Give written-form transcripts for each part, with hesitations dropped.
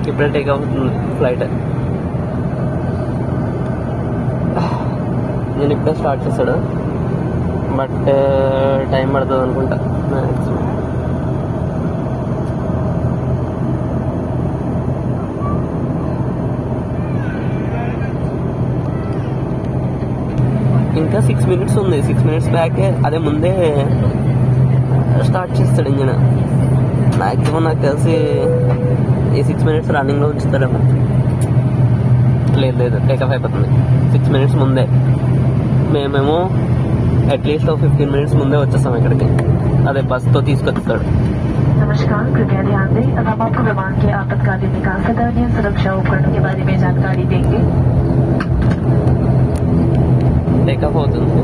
ఇప్పుడే టేక్ అవుతుంది ఫ్లైట్. నేను ఇప్పుడే స్టార్ట్ చేశాడు, బట్ టైం పడుతుంది అనుకుంటా మ్యాక్సిమం. ఇంకా 6 minutes ఉంది. 6 minutes బ్యాకే అదే ముందే స్టార్ట్ చేస్తాడు ఇంజిన్. మ్యాక్సిమం నాకు తెలిసి ఈ 6 minutes రన్నింగ్లో ఉంచుతారేమో. లేదు టేకఫ్ అయిపోతుంది 6 minutes ముందే. మేమేమో అట్లీస్ట్ 15 minutes ముందే వచ్చేస్తాం ఇక్కడికి. అదే బస్తో తీసుకొస్తాడు. नमस्कार, कृपया ध्यान दें। अब हम आपको विमान के आपातकालीन निकास साधन सुरक्षा उपकरणों के बारे में जानकारी देंगे। టేకఫ్ అవుతుంది.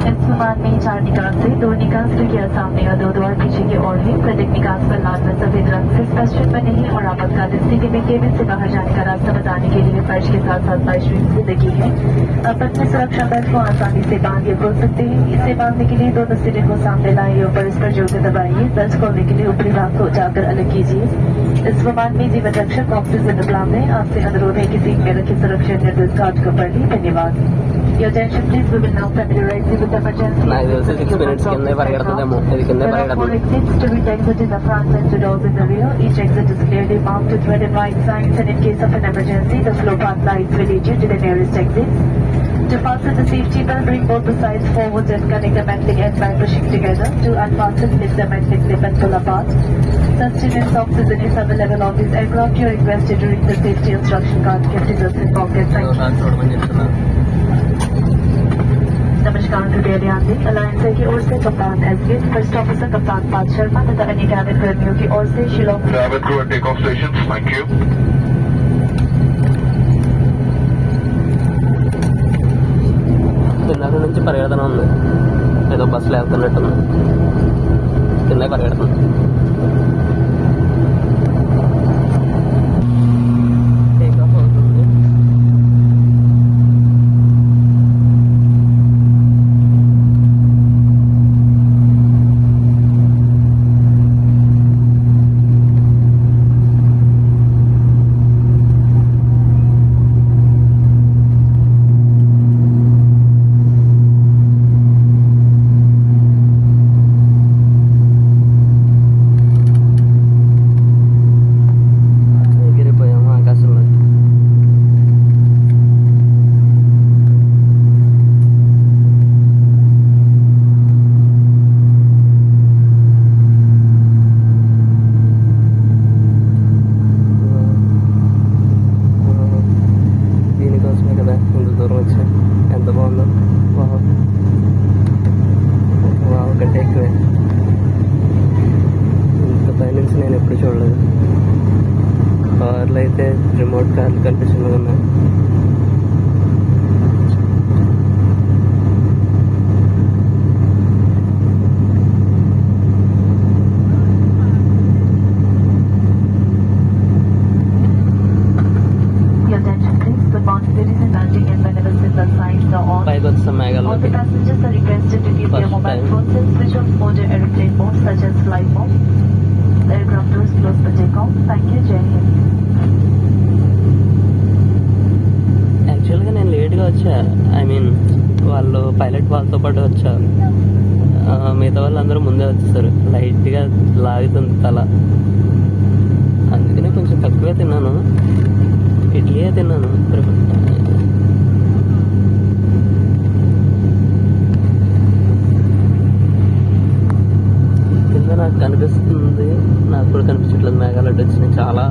इस विमान में 4 निकास से 2 निकास खिड़कियां सामने और 2 द्वार पीछे की ओर है। प्रत्येक निकास पर लाल व सफेद रंग से स्पष्ट बने हैं और आपातकालीन स्थिति में केबिन से बाहर जाने का रास्ता बताने के लिए फर्श के साथ साथ पाइपलाइन भी लगी है। आप अपने सुरक्षा बेल्ट को आसानी से बांध या खोल सकते हैं। इसे बांधने के लिए दोनों सिरे को सामने लाइए और इस पर जोर से दबाइए। बेल्ट खोलने के लिए ऊपरी भाग को उठाकर अलग कीजिए। इस विमान में जीवन रक्षक ऑक्सीजन उपलब्ध है। आपसे अनुरोध है कि सीट में रखे सुरक्षा निर्देश कार्ड को पढ़ लें। धन्यवाद। Your attention please, we will now familiarize you with the emergency. నాకు తెలిసి 6 minutes కింద పరిగెడుతుందేమో. ఇది కింద There are 4 పరిగెడుతుంది. exits to be exit in the front and 2 doors in the rear. Each exit is clearly marked with red and white signs, and in case of an emergency, the floor path lights will lead you to the nearest exit. To fasten the safety belt, bring both the sides forward and connect the metallic end by pushing together. To unfasten, lift the metallic clip and pull apart. Sustenance oxygen is available on this aircraft. You are requested to read the safety instruction card kept in the seat pocket. Thank you. नमस्कार, कृपया ध्यान दें। Alliance की ओर से कप्तान एसगेट, first officer कप्तान पार्थ शर्मा तथा अन्य कैबिन कर्मियों की ओर से Shillong Cabin crew at takeoff stations. Thank you. కింద నుంచి పరిగెడుతూనే ఉంది. ఏదో బస్సులో వెళ్తున్నట్టుంది. కింద పరిగెడుతుంది. టేకాఫ్ అవుతుంది. ఎగిరిపోయాము ఆకాశంలో. దీనికోసమే కదా ఇంత దూరం వచ్చా. ఎంత బాగుందో. వావ్ కంటే ఎక్కువే. ఇంత పైనుంచి నేను ఎప్పుడు చూడలేదు. కార్లు అయితే రిమోట్ కార్లు కనిపిస్తున్నవి ఉన్నాయి. Your attention please, the bound series and landing and whenever signal signs are on. పైకి వచ్చాం All the మేఘాల్లోకి. passengers are requested to keep their First mobile time. phones and switch off mode or airplane mode such as flight mode. The aircraft doors close for takeoff. Thank you, Jai Hind. యాక్చువల్గా నేను లేట్గా వచ్చా. I mean వాళ్ళు pilot వాళ్ళతో పాటు వచ్చా. మిగతా వాళ్ళందరూ ముందే వచ్చేసారు. లైట్గా లాగుతుంది తల. అందుకనే కొంచెం తక్కువే తిన్నాను. ఇడ్లీయే తిన్నాను. కింద నాకు కనిపిస్తుంది. నాకు కూడా కనిపించట్లేదు. మేఘాలు అడ్డు వచ్చినాయి. చాలా